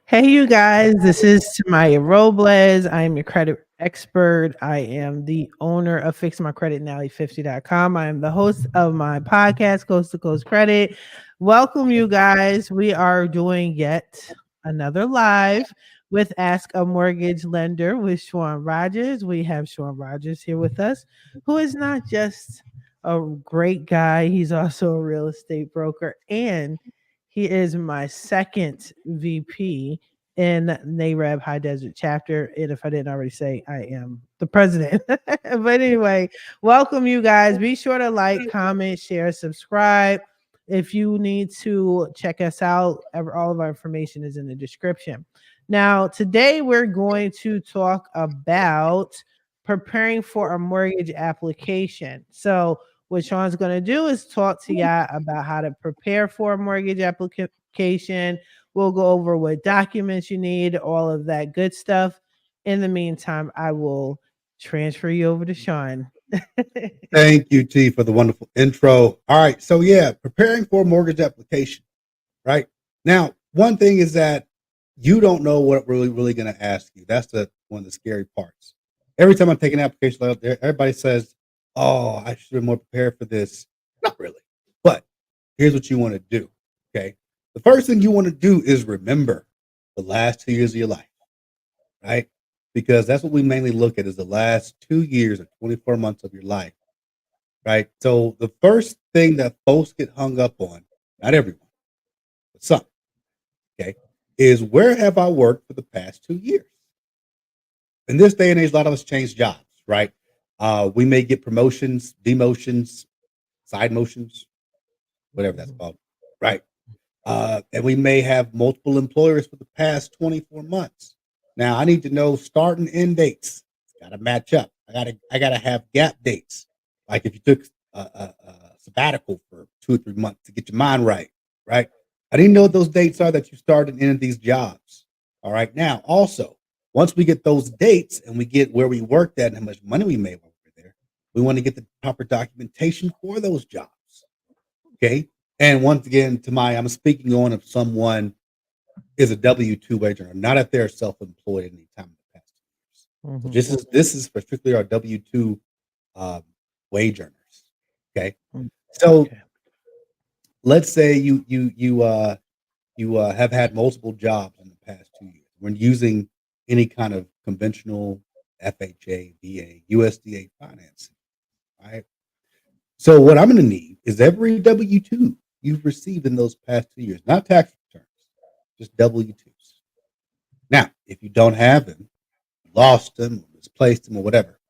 Hey, you guys, this is Tamiya Robles. I am your credit expert. I am the owner of FixMyCreditNally50.com. I am the host of my podcast, Coast to Coast Credit. Welcome, you guys. We are doing yet another live with Ask a Mortgage Lender with Sean Rogers. We have Sean Rogers here with us, who is not just a great guy, he's also a real estate broker, and he is my second VP in NAREB High Desert chapter. And if I didn't already say, I am the president. But anyway, welcome, you guys. Be sure to like, comment, share, subscribe. If you need to check us out, all of our information is in the description. Now, today we're going to talk about preparing for a mortgage application. So, what Sean's going to do is talk to y'all about how to prepare for a mortgage application. We'll go over what documents you need, all of that good stuff. In the meantime, I will transfer you over to Sean. Thank you, T, for the wonderful intro. All right. So, yeah, preparing for a mortgage application, right? Now, one thing is that you don't know what really going to ask you. That's one of the scary parts. Every time I take an application out there, everybody says, oh, I should have been more prepared for this. Not really. But here's what you want to do, okay? The first thing you want to do is remember the last 2 years of your life, right? Because that's what we mainly look at is the last 2 years or 24 months of your life, right? So the first thing that folks get hung up on, not everyone, but some, okay, is where have I worked for the past 2 years? In this day and age, a lot of us change jobs, right? We may get promotions, demotions, side motions, whatever that's called, right? And we may have multiple employers for the past 24 months. Now I need to know start and end dates. It's got to match up. I gotta have gap dates. Like if you took a sabbatical for 2 or 3 months to get your mind right, right? I didn't know what those dates are that you started and ended these jobs. All right. Now, also, once we get those dates and we get where we worked at and how much money we made over there, we want to get the proper documentation for those jobs. Okay. And once again, I'm speaking on if someone is a W-2 wage earner, not if they're self-employed any time in the past 2 years. So this is for strictly our W-2 wage earners. Okay. So let's say you have had multiple jobs in the past 2 years. When using any kind of conventional FHA, VA, USDA financing, right? So what I'm going to need is every W-2 you've received in those past 2 years, not tax returns, just W-2s. Now, if you don't have them, lost them, misplaced them, or whatever,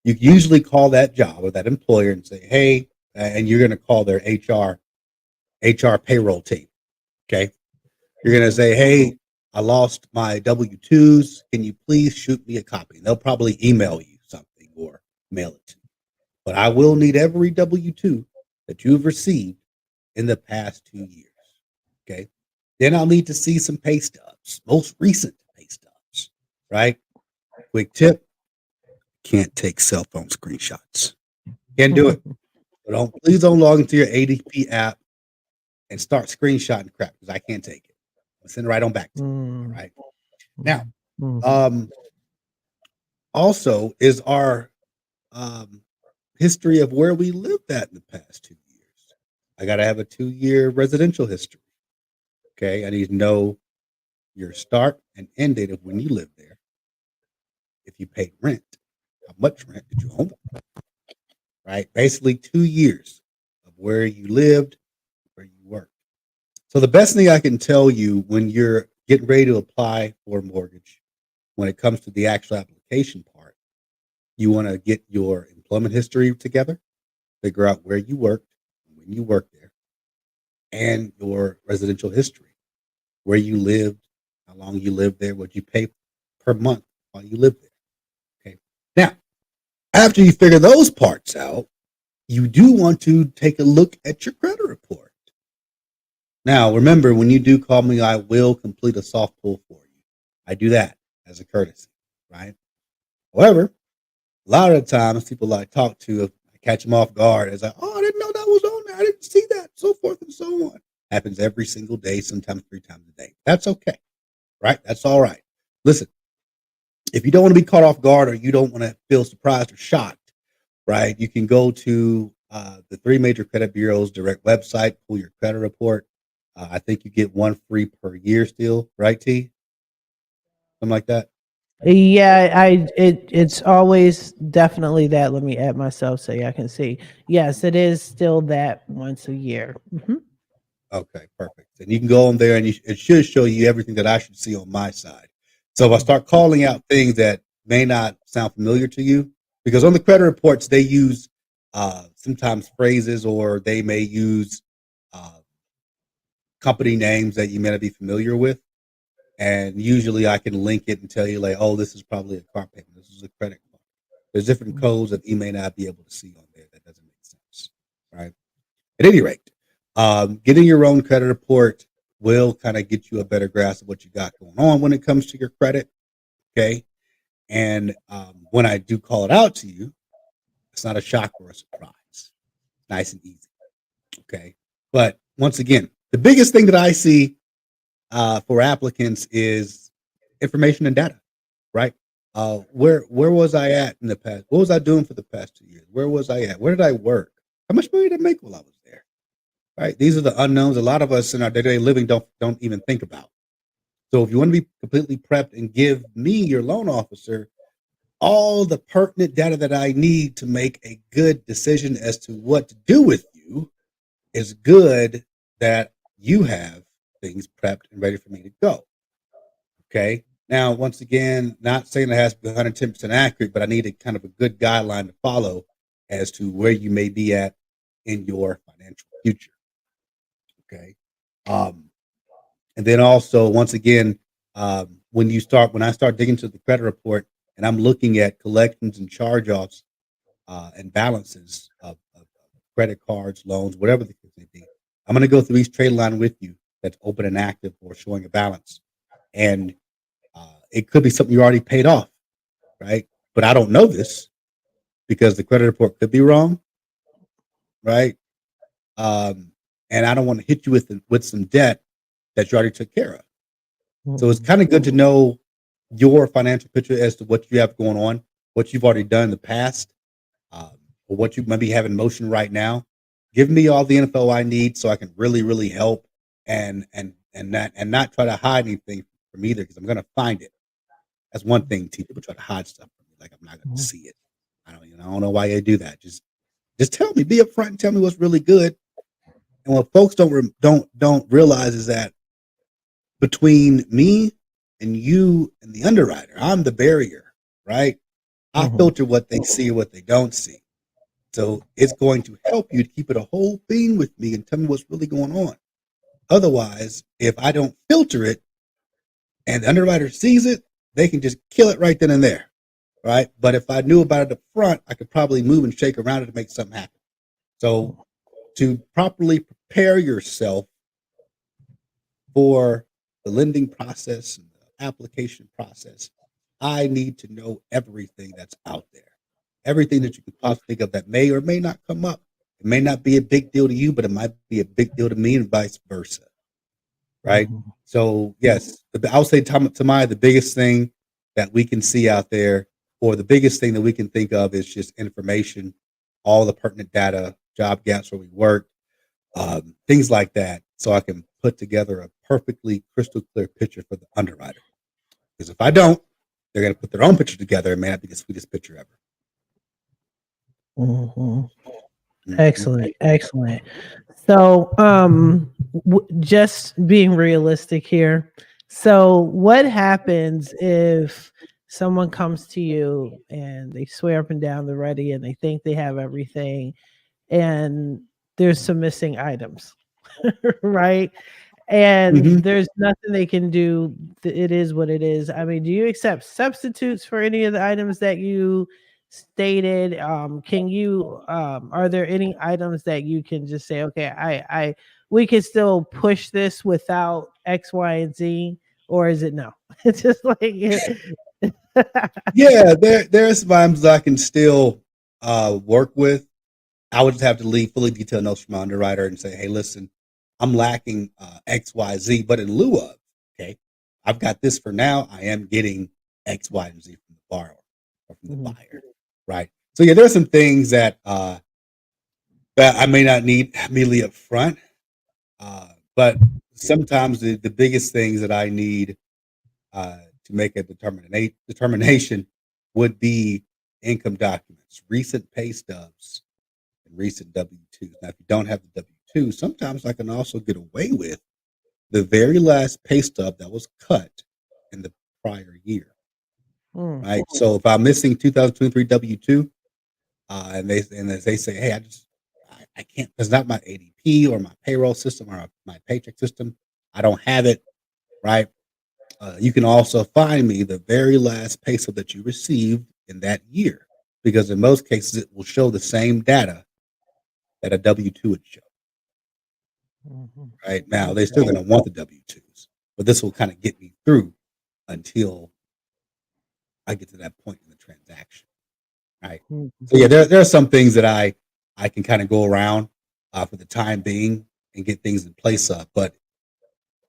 you usually call that job or that employer and say, hey, and you're going to call their HR payroll team. Okay. You're going to say, hey, I lost my W-2s. Can you please shoot me a copy? And they'll probably email you something or mail it to you. But I will need every W-2 that you've received in the past 2 years. Okay. Then I'll need to see some pay stubs, most recent pay stubs, right? Quick tip, can't take cell phone screenshots. Can't do it. But please don't log into your ADP app and start screenshotting crap because I can't take it. I'll send it right on back to you. All right. Now, also is our history of where we lived at in the past 2 years. I got to have a 2-year residential history. Okay. I need to know your start and end date of when you lived there. If you paid rent, how much rent did you owe? Right. Basically 2 years of where you lived, where you worked. So the best thing I can tell you when you're getting ready to apply for a mortgage, when it comes to the actual application part, you want to get your employment history together, figure out where you worked, when you worked there, and your residential history, where you lived, how long you lived there, what you pay per month while you lived there. Okay. Now, after you figure those parts out, you do want to take a look at your credit report. Now, remember, when you do call me, I will complete a soft pull for you. I do that as a courtesy, right? However, a lot of the times people I talk to, I catch them off guard. It's like, oh, I didn't know that was on there. I didn't see that, so forth and so on. Happens every single day, sometimes 3 times a day. That's okay, right? That's all right. Listen, if you don't want to be caught off guard or you don't want to feel surprised or shocked, right? You can go to the three major credit bureaus' direct website, pull your credit report. I think you get one free per year still, right, T? Something like that. Yeah, it's always definitely that. Let me add myself so I can see. Yes, it is still that once a year. Okay, perfect. And you can go on there and it should show you everything that I should see on my side. So if I start calling out things that may not sound familiar to you, because on the credit reports, they use sometimes phrases or they may use uh, company names that you may not be familiar with. And usually I can link it and tell you, like, oh, this is probably a car payment. This is a credit card. There's different codes that you may not be able to see on there. That doesn't make sense. Right. At any rate, getting your own credit report will kind of get you a better grasp of what you got going on when it comes to your credit. Okay. And when I do call it out to you, it's not a shock or a surprise. It's nice and easy. Okay. But once again, the biggest thing that I see for applicants is information and data, right? Where was I at in the past? What was I doing for the past 2 years? Where was I at? Where did I work? How much money did I make while I was there? Right? These are the unknowns a lot of us in our day-to-day living don't even think about. So if you want to be completely prepped and give me, your loan officer, all the pertinent data that I need to make a good decision as to what to do with you, it's good that you have things prepped and ready for me to go. Okay. Now, once again, not saying it has to be 110% accurate, but I need a kind of a good guideline to follow as to where you may be at in your financial future. Okay. Um, and then also, once again, when I start digging into the credit report and I'm looking at collections and charge offs and balances of credit cards, loans, whatever the case may be, I'm going to go through each trade line with you that's open and active or showing a balance. And it could be something you already paid off, right? But I don't know this because the credit report could be wrong, right? Um, and I don't want to hit you with some debt that you already took care of. So it's kind of good to know your financial picture as to what you have going on, what you've already done in the past, or what you maybe have in motion right now. Give me all the info I need so I can really help and not try to hide anything from either because I'm going to find it. That's one thing. People try to hide stuff from me, like I'm not going to see it. I don't know why they do that. Just tell me, be upfront and tell me what's really good. And what folks don't realize is that between me and you and the underwriter, I'm the barrier, right? I filter what they see and what they don't see. So it's going to help you to keep it a whole being with me and tell me what's really going on. Otherwise, if I don't filter it and the underwriter sees it, they can just kill it right then and there, right? But if I knew about it up front, I could probably move and shake around it to make something happen. So to properly prepare yourself for the lending process and the application process, I need to know everything that's out there, everything that you can possibly think of that may or may not come up. It may not be a big deal to you, but it might be a big deal to me, and vice versa, right? So yes, I would say, Tamiya, the biggest thing that we can see out there, or the biggest thing that we can think of, is just information, all the pertinent data, job gaps where we work, things like that, so I can put together a perfectly crystal clear picture for the underwriter. Because if I don't, they're going to put their own picture together. It may not be the sweetest picture ever. Mhm. Excellent, excellent. So, just being realistic here. So, what happens if someone comes to you and they swear up and down they're ready and they think they have everything, and there's some missing items, right? And Mhm. there's nothing they can do. It is what it is. I mean, do you accept substitutes for any of the items that you stated? Can you are there any items that you can just say, okay, I we can still push this without X, Y, and Z, or is it no? It's just like Yeah, there's times I can still work with. I would just have to leave fully detailed notes from my underwriter and say, hey, listen, I'm lacking X, Y, Z, but in lieu of, okay. I've got this for now. I am getting X, Y, and Z from the borrower or from the buyer, right? So yeah, there's some things that that I may not need immediately up front, but sometimes the biggest things that I need to make a determination would be income documents, recent pay stubs, and recent W-2s. Now, if you don't have the W-2, sometimes I can also get away with the very last pay stub that was cut in the prior year, right? So if I'm missing 2023 W-2, and they say, hey, I can't, it's not my ADP or my payroll system or my paycheck system. I don't have it, right? You can also find me the very last pay stub that you received in that year, because in most cases it will show the same data that a W-2 would show. Right now, they're still going to want the W-2s, but this will kind of get me through until I get to that point in the transaction. Right. So yeah, there are some things that I can kind of go around for the time being and get things in place up, but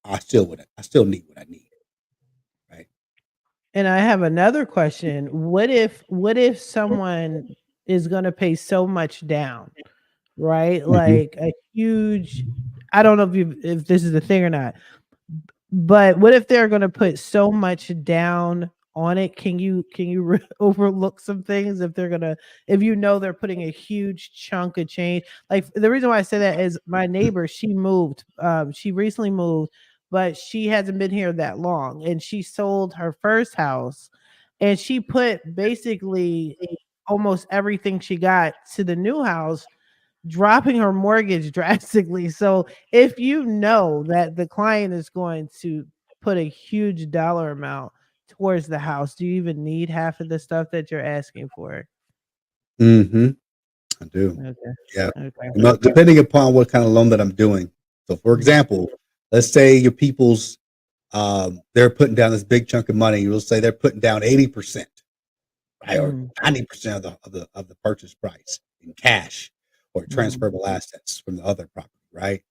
I still need what I need. Right. And I have another question. What if someone is going to pay so much down, right? Mhm. Like a huge, I don't know if this is the thing or not, but what if they're going to put so much down on it? Can you overlook some things if they're going to, if you know they're putting a huge chunk of change? Like the reason why I say that is my neighbor, she recently moved, but she hasn't been here that long, and she sold her first house, and she put basically almost everything she got to the new house, dropping her mortgage drastically. So if you know that the client is going to put a huge dollar amount towards the house, do you even need half of the stuff that you're asking for? Mhm. I do. Okay. Yeah. Okay. Depending upon what kind of loan that I'm doing. So, for Mhm. example, let's say your people's they're putting down this big chunk of money. We'll say they're putting down 80%, right, or Mhm. 90% of the purchase price in cash or Mhm. transferable assets from the other property, right?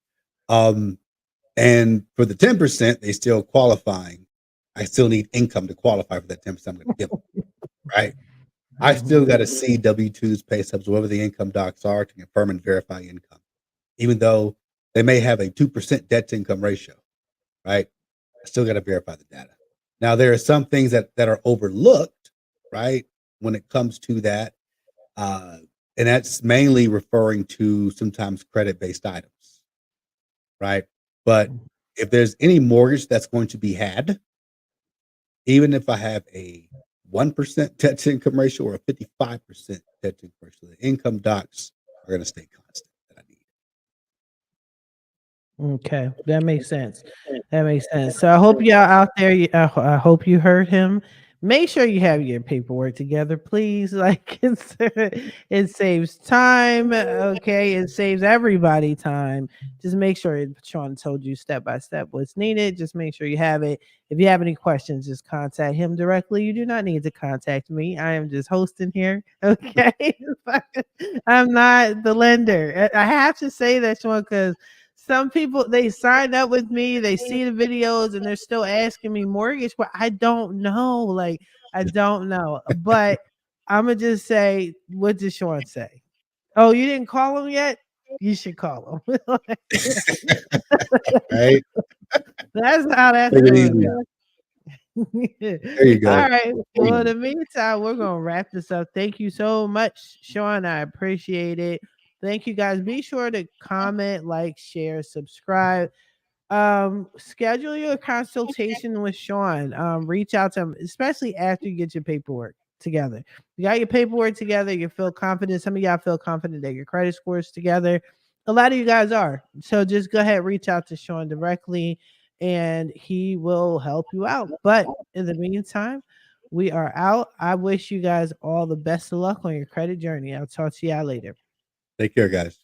Um, and for the 10%, they still qualifying. I still need income to qualify for that 10% I'm going to give them, right? I still Mhm. got to see W-2s, pay stubs, whatever the income docs are to confirm and verify income, even though they may have a 2% debt to income ratio, right? I still got to verify the data. Now, there are some things that are overlooked, right, when it comes to that. Uh, and that's mainly referring to sometimes credit based items, right? But if there's any mortgage that's going to be had, even if I have a 1% debt to income ratio or a 55% debt to income ratio, the income docs are going to stay constant that I need. Okay, that makes sense. That makes sense. So I hope y'all out there, I hope you heard him. Make sure you have your paperwork together, please. Like it saves time. Okay, it saves everybody time. Just make sure Sean told you step by step what's needed. Just make sure you have it. If you have any questions, just contact him directly. You do not need to contact me. I am just hosting here. Okay, I'm not the lender. I have to say that, Sean, because some people, they signed up with me, they see the videos, and they're still asking me mortgage, but I don't know. Like, I don't know. But I'ma just say, what did Sean say? Oh, you didn't call him yet? You should call him. Right? That's how that's Take it gonna easy. go. There you go. All right. There Well, you in go. the meantime, we're gonna wrap this up. Thank you so much, Sean. I appreciate it. Thank you guys. Be sure to comment, like, share, subscribe. Schedule your consultation with Sean. Reach out to him, especially after you get your paperwork together. You got your paperwork together, you feel confident. Some of y'all feel confident that your credit score is together. A lot of you guys are. So just go ahead, reach out to Sean directly, and he will help you out. But in the meantime, we are out. I wish you guys all the best of luck on your credit journey. I'll talk to y'all later. Take care, guys.